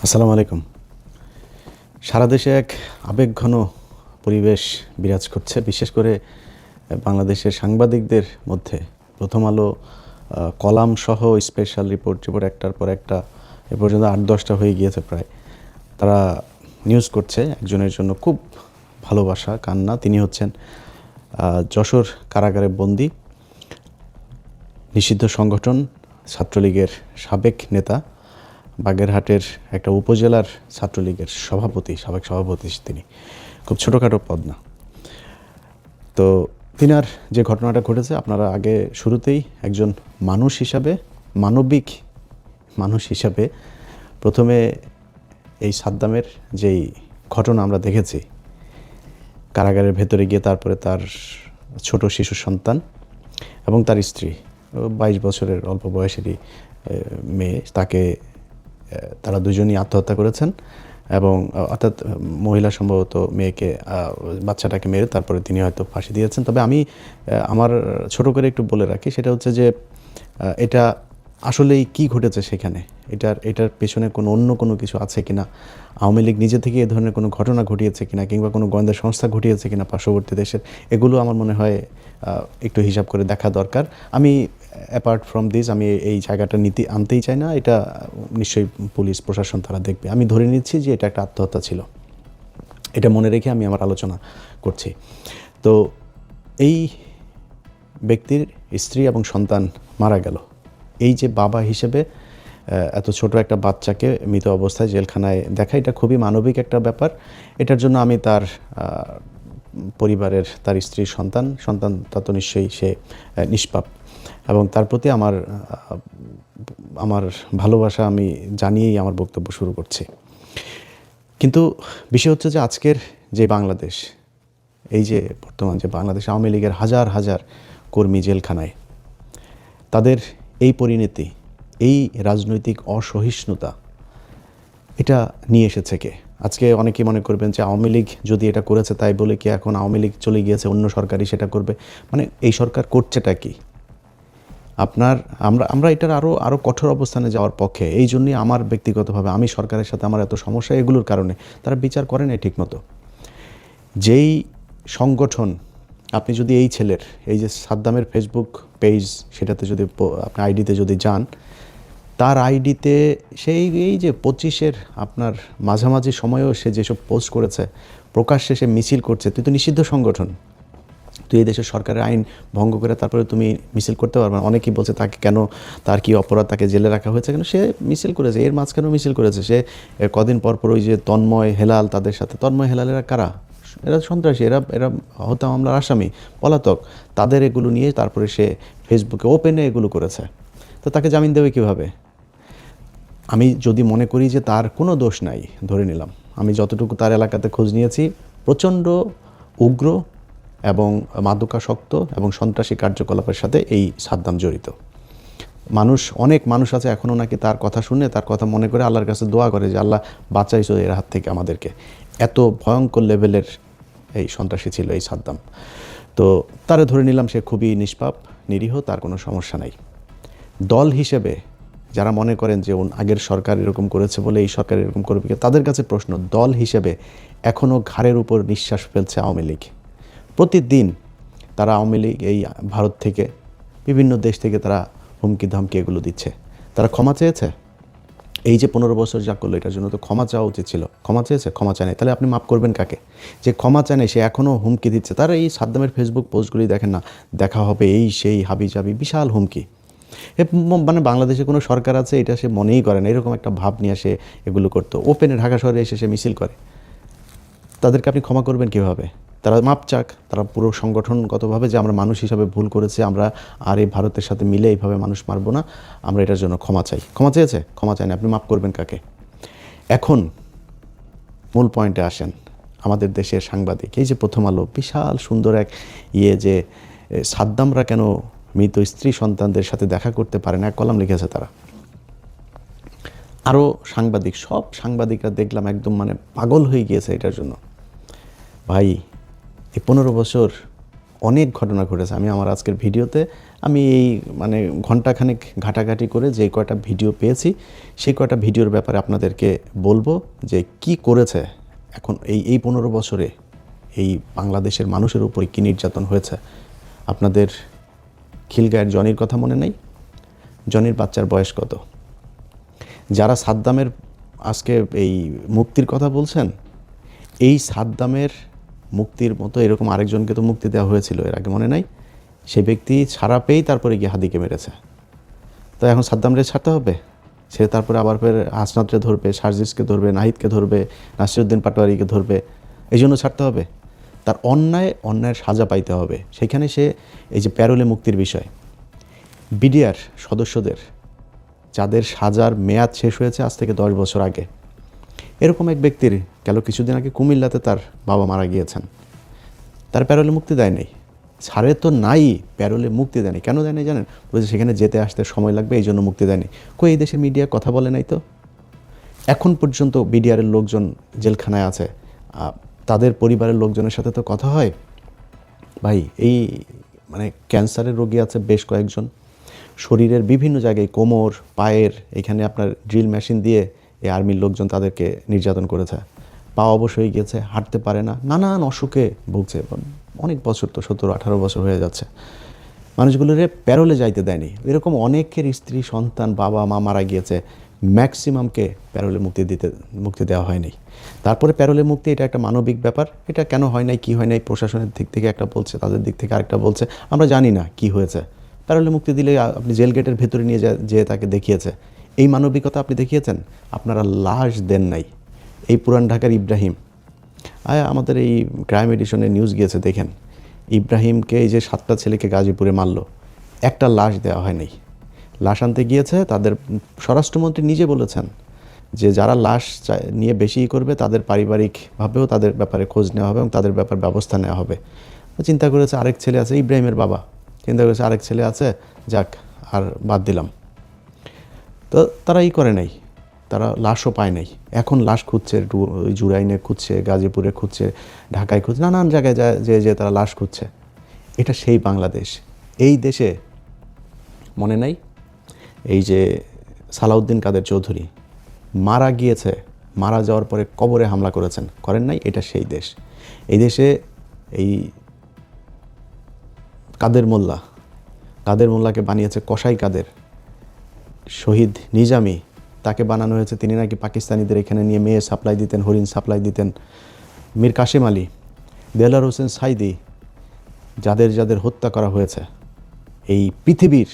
আসসালামু আলাইকুম। সারা দেশে এক আবেগঘন পরিবেশ বিরাজ করছে, বিশেষ করে বাংলাদেশের সাংবাদিকদের মধ্যে। প্রথম আলো কলাম সহ স্পেশাল রিপোর্ট একটার পর একটা এ পর্যন্ত ৮-১০টা হয়ে গিয়েছে প্রায়। তারা নিউজ করছে একজনের জন্য খুব ভালোবাসা, কান্না। তিনি হচ্ছেন যশোর কারাগারে বন্দী নিষিদ্ধ সংগঠন ছাত্রলীগের সাবেক নেতা, বাগেরহাটের একটা উপজেলার ছাত্রলীগের সাবেক সভাপতি। তিনি খুব ছোটোখাটো পদ না। তো তিনার যে ঘটনাটা ঘটেছে, আপনারা আগে শুরুতেই একজন মানবিক মানুষ হিসাবে প্রথমে এই সাদ্দামের যেই ঘটনা আমরা দেখেছি কারাগারের ভেতরে গিয়ে, তারপরে তার ছোট শিশু সন্তান এবং তার স্ত্রী 22 বছরের অল্প বয়সেরই মেয়ে, তারা দুজনই আত্মহত্যা করেছেন। এবং অর্থাৎ মহিলা সম্ভবত বাচ্চাটাকে মেরে তারপরে তিনি হয়তো ফাঁসি দিয়েছেন। তবে আমি আমার ছোট করে একটু বলে রাখি, সেটা হচ্ছে যে এটা আসলেই কি ঘটেছে সেখানে, এটার পেছনে অন্য কোনো কিছু আছে কিনা, আওয়ামী লীগ নিজে থেকে এ ধরনের কোনো ঘটনা ঘটিয়েছে কিনা, কিংবা কোনো গোয়েন্দা সংস্থা ঘটিয়েছে কিনা পার্শ্ববর্তী দেশের, এগুলো আমার মনে হয় একটু হিসাব করে দেখা দরকার। আমি অ্যাপার্ট ফ্রম দিস আমি এই জায়গাটা আনতেই চাই না। এটা নিশ্চয়ই পুলিশ প্রশাসন তারা দেখবে। আমি ধরে নিচ্ছি যে এটা একটা আত্মহত্যা ছিল, এটা মনে রেখে আমি আমার আলোচনা করছি। তো এই ব্যক্তির স্ত্রী এবং সন্তান মারা গেল। এই যে বাবা হিসেবে এত ছোট একটা বাচ্চাকে মৃত অবস্থায় জেলখানায় দেখা, এটা খুবই মানবিক একটা ব্যাপার। এটার জন্য আমি তার পরিবারের, তার স্ত্রীর সন্তান তা তো নিশ্চয়ই সে নিষ্পাপ, এবং তার প্রতি আমার ভালোবাসা আমি জানিয়েই আমার বক্তব্য শুরু করছি। কিন্তু বিষয় হচ্ছে যে আজকের যে বাংলাদেশ, এই যে বর্তমান যে বাংলাদেশ, আওয়ামী লীগের হাজার হাজার কর্মী জেলখানায়, তাদের এই পরিণতি, এই রাজনৈতিক অসহিষ্ণুতা, এটা নিয়ে এসেছে কে? আজকে অনেকেই মনে করবেন যে আওয়ামী লীগ যদি এটা করেছে তাই বলে কি এখন আওয়ামী লীগ চলে গিয়েছে, অন্য সরকারই সেটা করবে? মানে এই সরকার করছেটা কি? আমরা এটার আরও কঠোর অবস্থানে যাওয়ার পক্ষে। এই জন্যই আমার ব্যক্তিগতভাবে আমি সরকারের সাথে আমার এত সমস্যা, এগুলোর কারণে তারা বিচার করে না ঠিকমতো। যেই সংগঠন, আপনি যদি এই ছেলের, এই যে সাদ্দামের ফেসবুক পেজ, সেটাতে যদি আপনি আইডিতে যদি যান, তার আইডিতে এই যে 25-এর আপনার মাঝামাঝি সময়েও সে যেসব পোস্ট করেছে, প্রকাশ্যে সে মিছিল করছে। তুই তো নিষিদ্ধ সংগঠন, তুই এই দেশের সরকারের আইন ভঙ্গ করে তারপরে তুমি মিছিল করতে পারবে না। অনেকেই বলছে তাকে কেন, তার কি অপরাধ, তাকে জেলে রাখা হয়েছে কেন? সে মিছিল করেছে, এর মাঝখানেও মিছিল করেছে। সে কদিন পর ওই যে তন্ময় হেলাল, তাদের সাথে, তন্ময় হেলালেরা কারা? এরা সন্ত্রাসী, এরা হত্যা মামলার আসামি, পলাতক। তাদের এগুলো নিয়ে তারপরে সে ফেসবুকে ওপেনে এগুলো করেছে। তো তাকে জামিন দেবে কীভাবে? আমি যদি মনে করি যে তার কোনো দোষ নাই, ধরে নিলাম, আমি যতটুকু তার এলাকাতে খোঁজ নিয়েছি, প্রচণ্ড উগ্র এবং মাদকাসক্ত এবং সন্ত্রাসী কার্যকলাপের সাথে এই সাদ্দাম জড়িত। অনেক মানুষ আছে এখনও নাকি তার কথা শুনে, তার কথা মনে করে আল্লাহর কাছে দোয়া করে যে আল্লাহ বাঁচাইছো এর হাত থেকে আমাদেরকে। এত ভয়ঙ্কর লেভেলের এই সন্ত্রাসী ছিল এই সাদ্দাম। তো তারে ধরে নিলাম সে খুবই নিষ্পাপ, নিরীহ, তার কোনো সমস্যা নাই। দল হিসেবে যারা মনে করেন যে আগের সরকার এরকম করেছে বলে এই সরকার এরকম করবে, তাদের কাছে প্রশ্ন, দল হিসেবে এখনও ঘাড়ের উপর নিঃশ্বাস ফেলছে আওয়ামী লীগ। প্রতিদিন তারা আওয়ামী লীগ এই ভারত থেকে, বিভিন্ন দেশ থেকে তারা হুমকি ধামকি এগুলো দিচ্ছে। তারা ক্ষমা চেয়েছে? এই যে 15 বছর যা করলো, এটার জন্য তো ক্ষমা চাওয়া উচিত ছিল। ক্ষমা চেয়েছে? ক্ষমা চায় নাই। তাহলে আপনি মাফ করবেন কাকে? যে ক্ষমা চায় নাই সে এখনও হুমকি দিচ্ছে। তারা এই সাদ্দামের ফেসবুক পোস্টগুলি দেখেন না, দেখা হবে এই সেই হাবিজাবি বিশাল হুমকি। মানে বাংলাদেশে কোনো সরকার আছে এটা সে মনেই করে না, এরকম একটা ভাব নিয়ে সে এগুলো করতো। ওপেনে ঢাকা শহরে এসে সে মিছিল করে। তাদেরকে আপনি ক্ষমা করবেন কীভাবে? তারা মাপ চাক, তারা পুরো সংগঠনগতভাবে যে আমরা মানুষ হিসাবে ভুল করেছি, আমরা আর এই ভারতের সাথে মিলে এইভাবে মানুষ মারবো না, আমরা এটার জন্য ক্ষমা চাই। ক্ষমা চেয়েছে? ক্ষমা চায় না। আপনি মাপ করবেন কাকে? এখন মূল পয়েন্টে আসেন। আমাদের দেশের সাংবাদিক, এই যে প্রথম আলো বিশাল সুন্দর এক যে সাদ্দামরা কেন মৃত স্ত্রী সন্তানদের সাথে দেখা করতে পারে না, এক কলাম লিখেছে তারা। আরও সব সাংবাদিকরা দেখলাম একদম মানে পাগল হয়ে গিয়েছে এটার জন্য। ভাই, এই 15 বছর অনেক ঘটনা ঘটেছে। আমি আমার আজকের ভিডিওতে আমি এই মানে ঘণ্টাখানেক ঘাটাঘাটি করে যে কয়টা ভিডিও পেয়েছি সেই কয়টা ভিডিওর ব্যাপারে আপনাদেরকে বলবো যে কি করেছে এখন এই 15 বছরে এই বাংলাদেশের মানুষের উপরে কী নির্যাতন হয়েছে। আপনাদের খিলগাঁয়ের জনির কথা মনে নেই? জনির বাচ্চার বয়স কত? যারা সাদ্দামের আজকে এই মুক্তির কথা বলছেন, এই সাদ্দামের মুক্তির মতো এরকম আরেকজনকে তো মুক্তি দেওয়া হয়েছিল এর আগে, মনে নাই? সে ব্যক্তি ছাড়া পেয়েই তারপরে গিয়ে হাদিকে মেরেছে। তো এখন সাদ্দামরে ছাড়তে হবে? সে তারপরে আবার ফের হাসনাতরে ধরবে, সার্জিসকে ধরবে, নাহিদকে ধরবে, নাসিরুদ্দিন পাটোয়ারিকে ধরবে, এই জন্য ছাড়তে হবে? তার অন্যায়ের সাজা পাইতে হবে। সেখানে সে এই যে প্যারোলে মুক্তির বিষয়, বিডিআর সদস্যদের যাদের সাজার মেয়াদ শেষ হয়েছে আজ থেকে 10 বছর আগে, এরকম এক ব্যক্তির গেল কিছুদিন আগে কুমিল্লাতে তার বাবা মারা গিয়েছেন, তার প্যারোলে মুক্তি দেয় নাই। ছাড়ে তো নাই, প্যারোলে মুক্তি দেয়নি। কেন দেয় নাই জানেন? বলছে সেখানে যেতে আসতে সময় লাগবে, এই জন্য মুক্তি দেয়নি। কই এই দেশের মিডিয়া কথা বলে নাই তো? এখন পর্যন্ত বিডিআরের লোকজন জেলখানায় আছে, তাদের পরিবারের লোকজনের সাথে তো কথা হয়। ভাই এই মানে ক্যান্সারের রোগী আছে বেশ কয়েকজন, শরীরের বিভিন্ন জায়গায় কোমর পায়ের এখানে আপনার ড্রিল মেশিন দিয়ে এই আর্মির লোকজন তাদেরকে নির্যাতন করেছে। পা অবশ হয়ে গিয়েছে, হাঁটতে পারে না, নানান অসুখে ভুগছে। অনেক বছর, তো 17-18 বছর হয়ে যাচ্ছে। মানুষগুলোর প্যারোলে যাইতে দেয়নি। এরকম অনেকের স্ত্রী সন্তান বাবা মা মারা গিয়েছে, ম্যাক্সিমামকে প্যারোলে মুক্তি দেওয়া হয়নি। তারপরে প্যারোলে মুক্তি এটা একটা মানবিক ব্যাপার, এটা কেন হয় নাই, কী হয় নাই, প্রশাসনের দিক থেকে একটা বলছে, তাদের দিক থেকে আরেকটা বলছে, আমরা জানি না কি হয়েছে। প্যারোলে মুক্তি দিলে আপনি জেল গেটের ভেতরে নিয়ে যে তাকে দেখিয়েছে, এই মানবিকতা আপনি দেখিয়েছেন? আপনারা লাশ দেন নাই। এই পুরান ঢাকার ইব্রাহিম, আমাদের এই ক্রাইম এডিশনের নিউজ গিয়েছে, দেখেন ইব্রাহিমকে এই যে 7টা ছেলেকে গাজীপুরে মারল, একটা লাশ দেওয়া হয়নি। লাশ আনতে গিয়েছে, তাদের স্বরাষ্ট্রমন্ত্রী নিজে বলেছেন যে যারা লাশ নিয়ে বেশি করবে তাদের পারিবারিকভাবেও তাদের ব্যাপারে খোঁজ নেওয়া হবে এবং তাদের ব্যাপারে ব্যবস্থা নেওয়া হবে। চিন্তা করেছে আরেক ছেলে আছে, ইব্রাহিমের বাবা চিন্তা করেছে আরেক ছেলে আছে, যাক আর বাদ দিলাম। তো তারা করে নাই, তারা লাশও পায় নাই। এখন লাশ খুঁজছে, জুরাইনে খুঁজছে, গাজীপুরে খুঁজছে, ঢাকায় খুঁজছে, নানান জায়গায় যে তারা লাশ খুঁজছে। এটা সেই বাংলাদেশ। এই দেশে মনে নাই এই যে সালাউদ্দিন কাদের চৌধুরী মারা গিয়েছে, মারা যাওয়ার পরে কবরে হামলা করেন নাই? এটা সেই দেশ। এই দেশে এই কাদের মোল্লাকে বানিয়েছে কসাই কাদের। শহীদ নিজামী, তাকে বানানো হয়েছে, তিনি নাকি পাকিস্তানিদের এখানে নিয়ে মেয়ে সাপ্লাই দিতেন, হরিণ সাপ্লাই দিতেন। মীর কাসেম আলী, দেলার হোসেন সাইদি, যাদের হত্যা করা হয়েছে, এই পৃথিবীর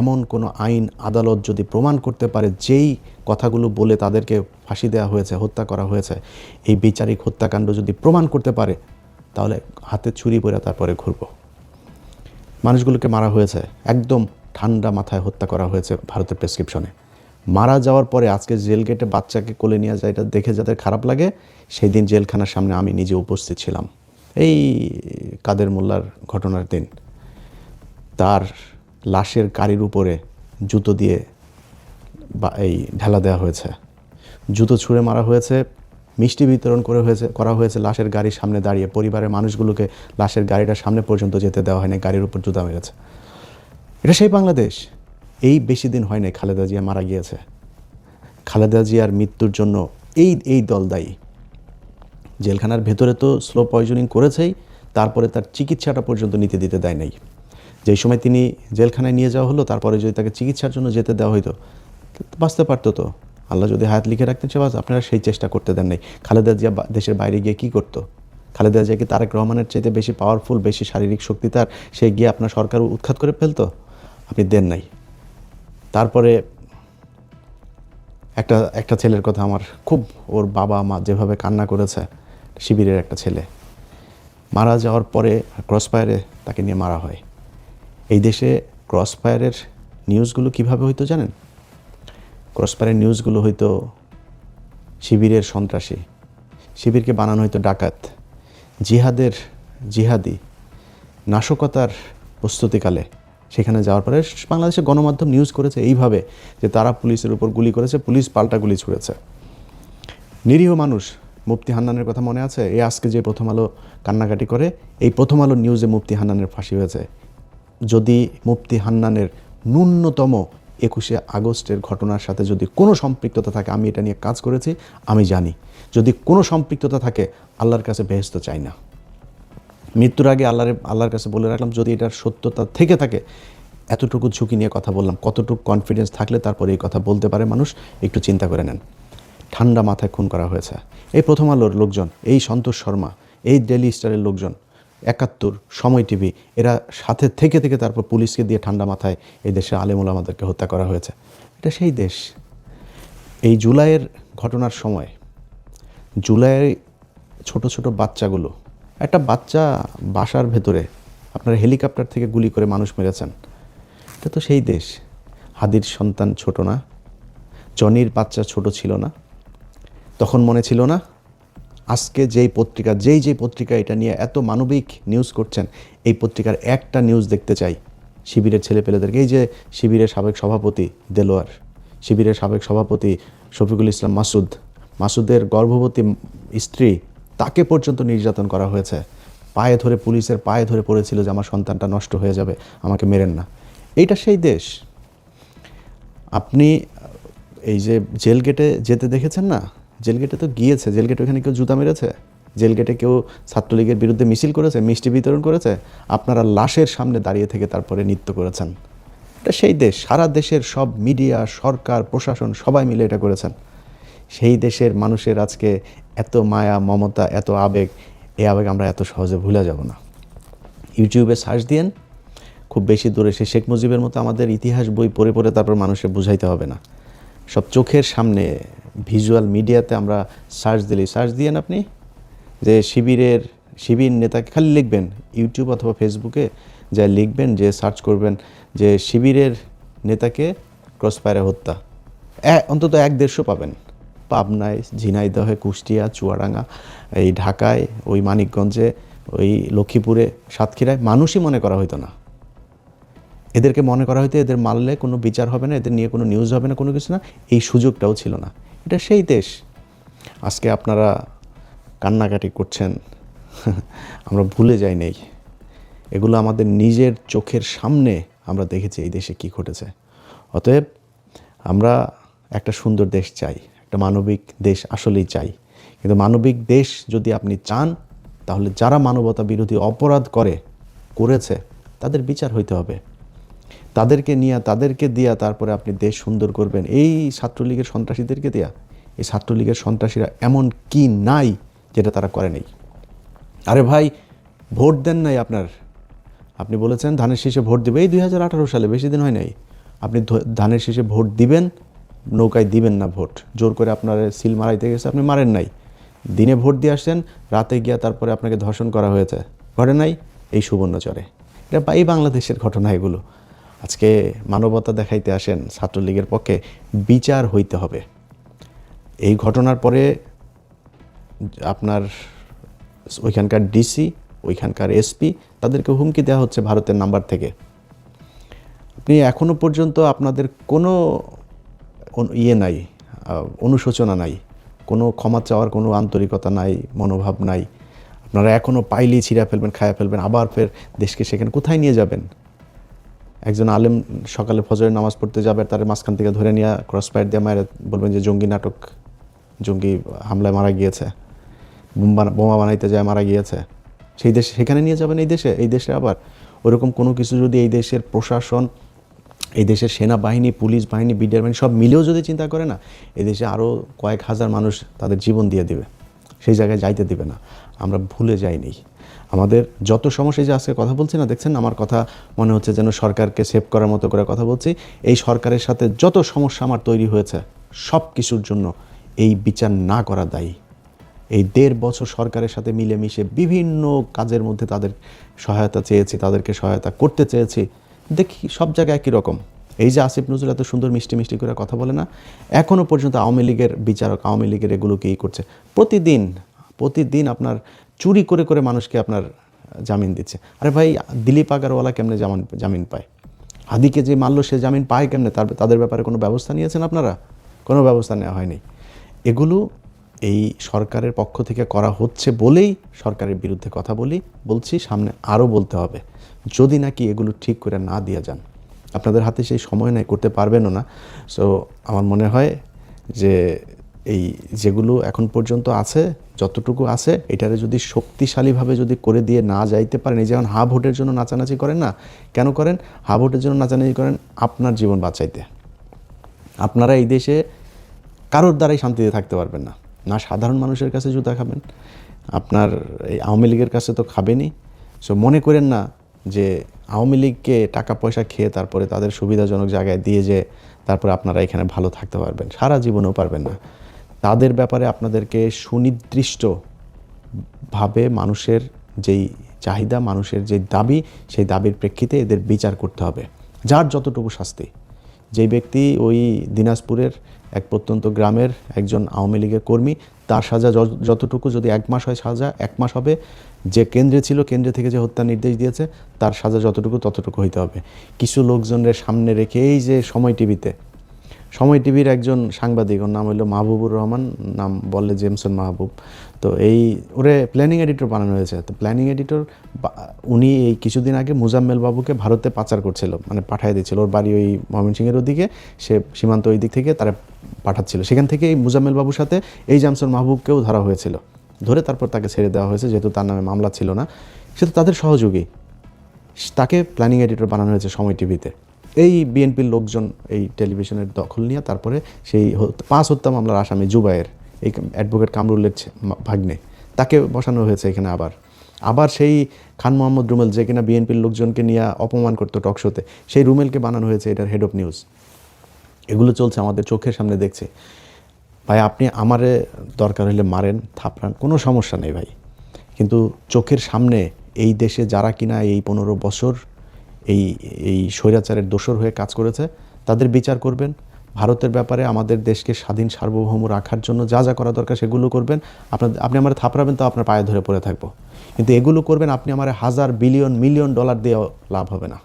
এমন কোনো আইন আদালত যদি প্রমাণ করতে পারে যেই কথাগুলো বলে তাদেরকে ফাঁসি দেওয়া হয়েছে, হত্যা করা হয়েছে, এই বিচারিক হত্যাকাণ্ড যদি প্রমাণ করতে পারে, তাহলে হাতে ছুরি পরে তারপরে ঘুরব। মানুষগুলোকে মারা হয়েছে, একদম ঠান্ডা মাথায় হত্যা করা হয়েছে ভারতের প্রেসক্রিপশনে। মারা যাওয়ার পরে আজকে জেল গেটে বাচ্চাকে কোলে নিয়ে যায়, এটা দেখে যাদের খারাপ লাগে, সেই দিন জেলখানার সামনে আমি নিজে উপস্থিত ছিলাম। এই কাদের মোল্লার ঘটনার দিন তার লাশের গাড়ির উপরে জুতো দিয়ে এই ঢালা দেওয়া হয়েছে, জুতো ছুঁড়ে মারা হয়েছে, মিষ্টি বিতরণ করা হয়েছে লাশের গাড়ির সামনে দাঁড়িয়ে। পরিবারের মানুষগুলোকে লাশের গাড়িটার সামনে পর্যন্ত যেতে দেওয়া হয়নি, গাড়ির উপর জুতা মেরেছে। এটা সেই বাংলাদেশ। এই বেশি দিন হয় নাই খালেদা জিয়া মারা গিয়েছে। খালেদা জিয়ার মৃত্যুর জন্য এই দল দায়ী। জেলখানার ভেতরে তো স্লো পয়জনিং করেছেই, তারপরে তার চিকিৎসাটা পর্যন্ত নিতে দিতে দেয় নাই। যেই সময় তিনি জেলখানায় নিয়ে যাওয়া হলো, তারপরে যদি তাকে চিকিৎসার জন্য যেতে দেওয়া হইতো, বাঁচতে পারতো তো। আল্লাহ যদি হায়াত লিখে রাখতেন সে আপনারা সেই চেষ্টা করতে দেন নাই। খালেদা জিয়া দেশের বাইরে গিয়ে কী করতো? খালেদা জিয়া কি তারেক রহমানের চাইতে বেশি পাওয়ারফুল, বেশি শারীরিক শক্তি তার? সে গিয়ে আপনার সরকার উৎখাত করে ফেলতো? আপনি দেন নাই। তারপরে একটা ছেলের কথা আমার খুব, ওর বাবা মা যেভাবে কান্না করেছে, শিবিরের একটা ছেলে মারা যাওয়ার পরে ক্রসফায়ারে তাকে নিয়ে মারা হয়। এই দেশে ক্রসফায়ারের নিউজগুলো কিভাবে হইতো জানেন? ক্রসফায়ারের নিউজগুলো হইতো শিবিরের সন্ত্রাসী, শিবিরকে বানানো হইতো ডাকাত, জিহাদি নাশকতার প্রস্তুতিকালে। সেখানে যাওয়ার পরে বাংলাদেশের গণমাধ্যম নিউজ করেছে এইভাবে যে তারা পুলিশের উপর গুলি করেছে, পুলিশ পাল্টা গুলি ছুঁড়েছে। নিরীহ মানুষ মুফতি হান্নানের কথা মনে আছে? এই আজকে যে প্রথম আলো কান্নাকাটি করে, এই প্রথম আলো নিউজে মুফতি হান্নানের ফাঁসি হয়েছে। যদি মুফতি হান্নানের ন্যূনতম 21শে আগস্টের ঘটনার সাথে যদি কোনো সম্পৃক্ততা থাকে, আমি এটা নিয়ে কাজ করেছি, আমি জানি, যদি কোনো সম্পৃক্ততা থাকে আল্লাহর কাছে বেহেশত চাই না। মৃত্যুর আগে আল্লাহর কাছে বলে রাখলাম, যদি এটার সত্যতা থেকে থাকে, এতটুকু ঝুঁকি নিয়ে কথা বললাম, কতটুকু কনফিডেন্স থাকলে তারপরে এই কথা বলতে পারে মানুষ, একটু চিন্তা করে নেন। ঠান্ডা মাথায় খুন করা হয়েছে। এই প্রথম আলোর লোকজন, এই সন্তোষ শর্মা, এই ডেইলি স্টারের লোকজন, ৭১, সময় টিভি, এরা সাথে থেকে থেকে তারপর পুলিশকে দিয়ে ঠান্ডা মাথায় এই দেশে আলেম ওলামাদেরকে হত্যা করা হয়েছে। এটা সেই দেশ। এই জুলাইয়ের ঘটনার সময়, জুলাইয়ের ছোট ছোট বাচ্চাগুলো, একটা বাচ্চা বাসার ভেতরে আপনার হেলিকপ্টার থেকে গুলি করে মানুষ মেরেছেন, এটা তো সেই দেশ। হাদির সন্তান ছোট না, জনির বাচ্চা ছোট ছিল না, তখন মনে ছিল না? আজকে যেই পত্রিকা, যেই পত্রিকা এটা নিয়ে এত মানবিক নিউজ করছেন, এই পত্রিকার একটা নিউজ দেখতে চাই শিবিরের ছেলেপেলেদেরকে। এই যে শিবিরের সাবেক সভাপতি দেলোয়ার, শিবিরের সাবেক সভাপতি শফিকুল ইসলাম মাসুদের গর্ভবতী স্ত্রী, তাকে পর্যন্ত নির্যাতন করা হয়েছে। পায়ে ধরে, পুলিশের পায়ে ধরে পড়েছিল যে আমার সন্তানটা নষ্ট হয়ে যাবে, আমাকে মেরেন না। এইটা সেই দেশ। আপনি এই যে জেল গেটে যেতে দেখেছেন না? জেল গেটে তো গিয়েছে, জেল গেটে ওখানে কেউ জুতা মেরেছে? জেল গেটে কেউ ছাত্রলীগের বিরুদ্ধে মিছিল করেছে, মিষ্টি বিতরণ করেছে? আপনারা লাশের সামনে দাঁড়িয়ে থেকে তারপরে নৃত্য করেছেন। এটা সেই দেশ। সারা দেশের সব মিডিয়া, সরকার, প্রশাসন সবাই মিলে এটা করেছেন। সেই দেশের মানুষের আজকে এত মায়া, মমতা, এত আবেগ, এই আবেগ আমরা এত সহজে ভুলে যাব না। ইউটিউবে সার্চ দিয়েন, খুব বেশি দূরে সে শেখ মুজিবের মতো আমাদের ইতিহাস বই পড়ে পড়ে তারপর মানুষকে বুঝাইতে হবে না। সব চোখের সামনে ভিজুয়াল মিডিয়াতে আমরা সার্চ দিয়েন আপনি যে শিবির নেতাকে, খালি লিখবেন ইউটিউব অথবা ফেসবুকে যা লিখবেন, যে সার্চ করবেন যে শিবিরের নেতাকে ক্রসফায়ারে হত্যা, অন্তত ১-১৫০ পাবেন। পাবনায়, ঝিনাইদহে, কুষ্টিয়া, চুয়াডাঙ্গা, এই ঢাকায়, ওই মানিকগঞ্জে, ওই লক্ষ্মীপুরে, সাতক্ষীরায় মানুষই মনে করা হইতো না। এদেরকে মনে করা হইতো এদের মারলে কোনো বিচার হবে না, এদের নিয়ে কোনো নিউজ হবে না, কোনো কিছু না, এই সুযোগটাও ছিল না। এটা সেই দেশ। আজকে আপনারা কান্নাকাটি করছেন, আমরা ভুলে যাই নেই। এগুলো আমাদের নিজের চোখের সামনে আমরা দেখেছি এই দেশে কি ঘটেছে। অতএব আমরা একটা সুন্দর দেশ চাই, একটা মানবিক দেশ আসলেই চাই। কিন্তু মানবিক দেশ যদি আপনি চান, তাহলে যারা মানবতা বিরোধী অপরাধ করেছে তাদের বিচার হইতে হবে। তাদেরকে দিয়া তারপরে আপনি দেশ সুন্দর করবেন। এই ছাত্রলীগের সন্ত্রাসীদেরকে দেয়া, এই ছাত্রলীগের সন্ত্রাসীরা এমন কি নাই যেটা তারা করে নেই? আরে ভাই, ভোট দেন নাই আপনি বলেছেন ধানের শীষে ভোট দেবে, এই 2018 সালে, বেশি দিন হয় নাই। আপনি ধানের শীষে ভোট দিবেন, নৌকায় দিবেন না ভোট। জোর করে আপনার সিল মারাইতে গেছে, আপনি মারেন নাই। দিনে ভোট দিয়ে আসছেন, রাতে গিয়া তারপরে আপনাকে ধর্ষণ করা হয়েছে, ঘটে নাই? এই সুবর্ণচরে। এটা এই বাংলাদেশের ঘটনা এগুলো। আজকে মানবতা দেখাইতে আসেন ছাত্রলীগের পক্ষে, বিচার হইতে হবে। এই ঘটনার পরে আপনার ওইখানকার ডিসি, ওইখানকার এসপি, তাদেরকে হুমকি দেওয়া হচ্ছে ভারতের নাম্বার থেকে। আপনি এখনও পর্যন্ত আপনাদের কোনো নাই, অনুশোচনা নাই, কোনো ক্ষমা চাওয়ার কোনো আন্তরিকতা নাই, মনোভাব নাই। আপনারা এখনও পাইলেই ছিঁড়া ফেলবেন, খায়া ফেলবেন, আবার ফের দেশকে সেখানে কোথায় নিয়ে যাবেন? একজন আলেম সকালে ফজরের নামাজ পড়তে যাবে, তার মাঝখান থেকে ধরে নিয়ে ক্রসফায়ার দিয়ে মায়ের বলবেন যে জঙ্গি নাটক, জঙ্গি হামলায় মারা গিয়েছে, বোমা বানাইতে যায় মারা গিয়েছে। সেই দেশে সেখানে নিয়ে যাবেন? এই দেশে আবার ওরকম কোনো কিছু যদি এই দেশের প্রশাসন, এই দেশের সেনাবাহিনী, পুলিশ বাহিনী, বিডিআর বাহিনী সব মিলেও যদি চিন্তা করে না, এই দেশে আরও কয়েক হাজার মানুষ তাদের জীবন দিয়ে দিবে, সেই জায়গায় যাইতে দিবে না। আমরা ভুলে যাইনি আমাদের যত সমস্যা। যে আজকে কথা বলছি না, দেখছেন আমার কথা মনে হচ্ছে যেন সরকারকে সেভ করার মতো করে কথা বলছি। এই সরকারের সাথে যত সমস্যা আমার তৈরি হয়েছে, সব কিছুর জন্য এই বিচার না করা দায়ী। এই 1.5 বছর সরকারের সাথে মিলেমিশে বিভিন্ন কাজের মধ্যে তাদের সহায়তা চেয়েছি, তাদেরকে সহায়তা করতে চেয়েছি, দেখি সব জায়গায় একই রকম। এই যে আসিফ নজরুল এত সুন্দর মিষ্টি মিষ্টি করে কথা বলে না, এখনও পর্যন্ত আওয়ামী লীগের বিচারক, আওয়ামী লীগের এগুলোকেই করছে। প্রতিদিন আপনার চুরি করে করে মানুষকে আপনার জামিন দিচ্ছে। আরে ভাই, দিলীপ আগারওয়ালা কেমনে জামিন পায়? হাদিকে যে মারল সে জামিন পায় কেমনে? তাদের ব্যাপারে কোনো ব্যবস্থা নিয়েছেন আপনারা? কোনো ব্যবস্থা নেওয়া হয়নি। এই সরকারের পক্ষ থেকে করা হচ্ছে বলেই সরকারের বিরুদ্ধে কথা বলছি, সামনে আরও বলতে হবে, যদি নাকি এগুলো ঠিক করে না দিয়ে যান। আপনাদের হাতে সেই সময় নেই, করতে পারবেনও না। সো আমার মনে হয় যে এই যেগুলো এখন পর্যন্ত আছে, যতটুকু আছে, এটারে যদি শক্তিশালীভাবে যদি করে দিয়ে না যাইতে পারেন, এই যেমন হাফ ভোটের জন্য নাচানাচি করেন না, কেন করেন? হাফ ভোটের জন্য নাচানাচি করেন আপনার জীবন বাঁচাইতে। আপনারা এই দেশে কারোর দ্বারাই শান্তিতে থাকতে পারবেন না, না সাধারণ মানুষের কাছে জুতা খাবেন, আপনার এই আওয়ামী লীগের কাছে তো খাবেনই। সো মনে করেন না যে আওয়ামী লীগকে টাকা পয়সা খেয়ে তারপরে তাদের সুবিধাজনক জায়গায় দিয়ে যে তারপরে আপনারা এখানে ভালো থাকতে পারবেন, সারা জীবনেও পারবেন না। তাদের ব্যাপারে আপনাদেরকে সুনির্দিষ্টভাবে মানুষের যেই চাহিদা, মানুষের যে দাবি, সেই দাবির প্রেক্ষিতে এদের বিচার করতে হবে, যার যতটুকু শাস্তি। যেই ব্যক্তি ওই দিনাজপুরের এক প্রত্যন্ত গ্রামের একজন আওয়ামী লীগের কর্মী, তার সাজা যতটুকু, যদি 1 মাস হয় সাজা 1 মাস হবে। যে কেন্দ্রে ছিল, কেন্দ্রে থেকে যে হত্যার নির্দেশ দিয়েছে, তার সাজা যতটুকু ততটুকু হইতে হবে। কিছু লোকজনের সামনে রেখে এই যে সময় টিভির একজন সাংবাদিক, ওর নাম হলো মাহবুবুর রহমান, নাম বললে জেমসন মাহবুব, তো এই ওরে প্ল্যানিং এডিটর বানানো হয়েছে। তো প্ল্যানিং এডিটর উনি এই কিছুদিন আগে মুজাম্মেল বাবুকে ভারতে পাচার করছিল, মানে পাঠিয়ে দিচ্ছিল। ওর বাড়ি ওই ময়মনসিংহের ওদিকে, সে সীমান্ত ওই দিক থেকে তারা পাঠাচ্ছিল। সেখান থেকে এই মুজাম্মেল বাবুর সাথে এই জেমসন মাহবুবকেও ধরা হয়েছিল, ধরে তারপর তাকে ছেড়ে দেওয়া হয়েছে, যেহেতু তার নামে মামলা ছিল না। সে তো তাদের সহযোগী, তাকে প্ল্যানিং এডিটর বানানো হয়েছে সময় টিভিতে। এই বিএনপির লোকজন এই টেলিভিশনের দখল নিয়ে তারপরে সেই 5 হত্যা মামলার আসামি জুবায়ের, এই অ্যাডভোকেট কামরুলের ভাগ্নে, তাকে বসানো হয়েছে এখানে। আবার সেই খান মোহাম্মদ রুমেল, যে কিনা বিএনপির লোকজনকে নিয়ে অপমান করতো টকশোতে, সেই রুমেলকে বানানো হয়েছে এটার হেড অফ নিউজ। এগুলো চলছে আমাদের চোখের সামনে, দেখছে। ভাই আপনি আমারে দরকার হলে মারেন, থাপড়ান, কোনো সমস্যা নেই ভাই, কিন্তু চোখের সামনে এই দেশে যারা কিনা এই 15 বছর এই স্বৈরাচারের দোসর হয়ে কাজ করেছে, তাদের বিচার করবেন। ভারতের ব্যাপারে আমাদের দেশকে স্বাধীন সার্বভৌম রাখার জন্য যা যা করা দরকার সেগুলো করবেন। আপনি আমার থাপড়াবেন, তো আপনার পায়ে ধরে পড়ে থাকবো, কিন্তু এগুলো করবেন আপনি আমার $1,000 বিলিয়ন মিলিয়ন ডলার দিয়ে লাভ হবে না,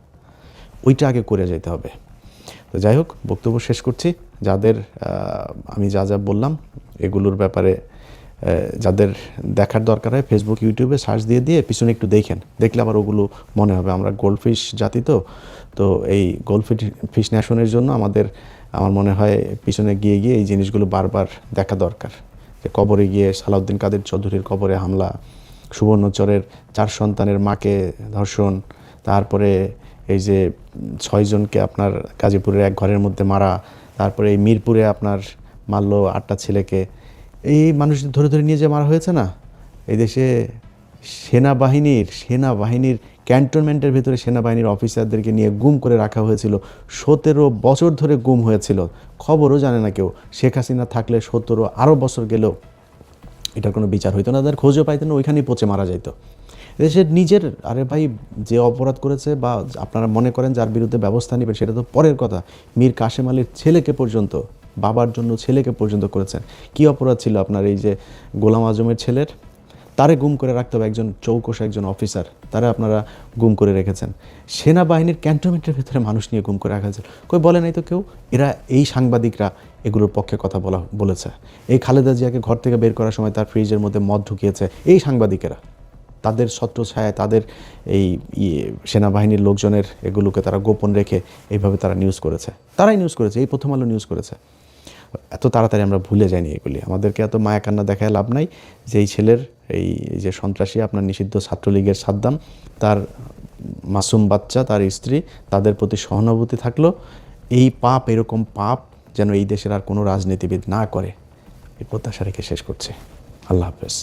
ওইটা আগে করে যেতে হবে। তো যাই হোক, বক্তব্য শেষ করছি। যাদের আমি যা বললাম এগুলোর ব্যাপারে যাদের দেখার দরকার হয়, ফেসবুক ইউটিউবে সার্চ দিয়ে পিছনে একটু দেখলে আবার ওগুলো মনে হবে। আমরা গোল্ডফিশ জাতি, তো এই গোল্ডফিশ ন্যাশনের জন্য আমার মনে হয় পিছনে গিয়ে এই জিনিসগুলো বারবার দেখা দরকার। যে কবরে গিয়ে সালাউদ্দিন কাদের চৌধুরীর কবরে হামলা, সুবর্ণচরের 4 সন্তানের মাকে ধর্ষণ, তারপরে এই যে 6 জনকে আপনার গাজীপুরের এক ঘরের মধ্যে মারা, তারপরে এই মিরপুরে আপনার মারল 8টা ছেলেকে, এই মানুষদের ধরে নিয়ে যে মারা হয়েছে না, এই দেশে সেনাবাহিনীর ক্যান্টনমেন্টের ভিতরে সেনাবাহিনীর অফিসারদেরকে নিয়ে গুম করে রাখা হয়েছিল। 17 বছর ধরে গুম হয়েছিল, খবরও জানে না কেউ। শেখ হাসিনা থাকলে 17 আরও বছর গেলেও এটার কোনো বিচার হইতো না, তাদের খোঁজও পাইতো না, ওইখানেই পচে মারা যাইত। দেশের নিজের, আরে ভাই যে অপরাধ করেছে বা আপনারা মনে করেন যার বিরুদ্ধে ব্যবস্থা নেবেন সেটা তো পরের কথা, মীর কাশেম আলীর ছেলেকে পর্যন্ত, বাবার জন্য ছেলেকে পর্যন্ত করেছেন। কি অপরাধ ছিল আপনার এই যে গোলাম আজমের ছেলের? তারে গুম করে রাখতে হবে, একজন চৌকস একজন অফিসার, তারা আপনারা গুম করে রেখেছেন। সেনাবাহিনীর ক্যান্টনমেন্টের ভিতরে মানুষ নিয়ে গুম করে রাখা হয়েছে, কই বলে নাই তো কেউ। এই সাংবাদিকরা এগুলোর পক্ষে কথা বলেছে। এই খালেদা জিয়াকে ঘর থেকে বের করার সময় তার ফ্রিজের মধ্যে মদ ঢুকিয়েছে এই সাংবাদিকেরা। তাদের ছত্রছায়ায়, তাদের এই সেনাবাহিনীর লোকজনের এগুলোকে তারা গোপন রেখে এইভাবে তারা তারাই নিউজ করেছে, এই প্রথম আলো নিউজ করেছে। এত তাড়াতাড়ি আমরা ভুলে যাইনি এগুলি। আমাদেরকে এত মায়া কান্না দেখায় লাভ নাই। যে এই ছেলের এই যে সন্ত্রাসী, আপনার নিষিদ্ধ ছাত্রলীগের সাদ্দাম, তার মাসুম বাচ্চা, তার স্ত্রী, তাদের প্রতি সহানুভূতি থাকলো। এরকম পাপ যেন এই দেশের আর কোনো রাজনীতিবিদ না করে, এই প্রত্যাশা রেখে শেষ করছে। আল্লাহ হাফেজ।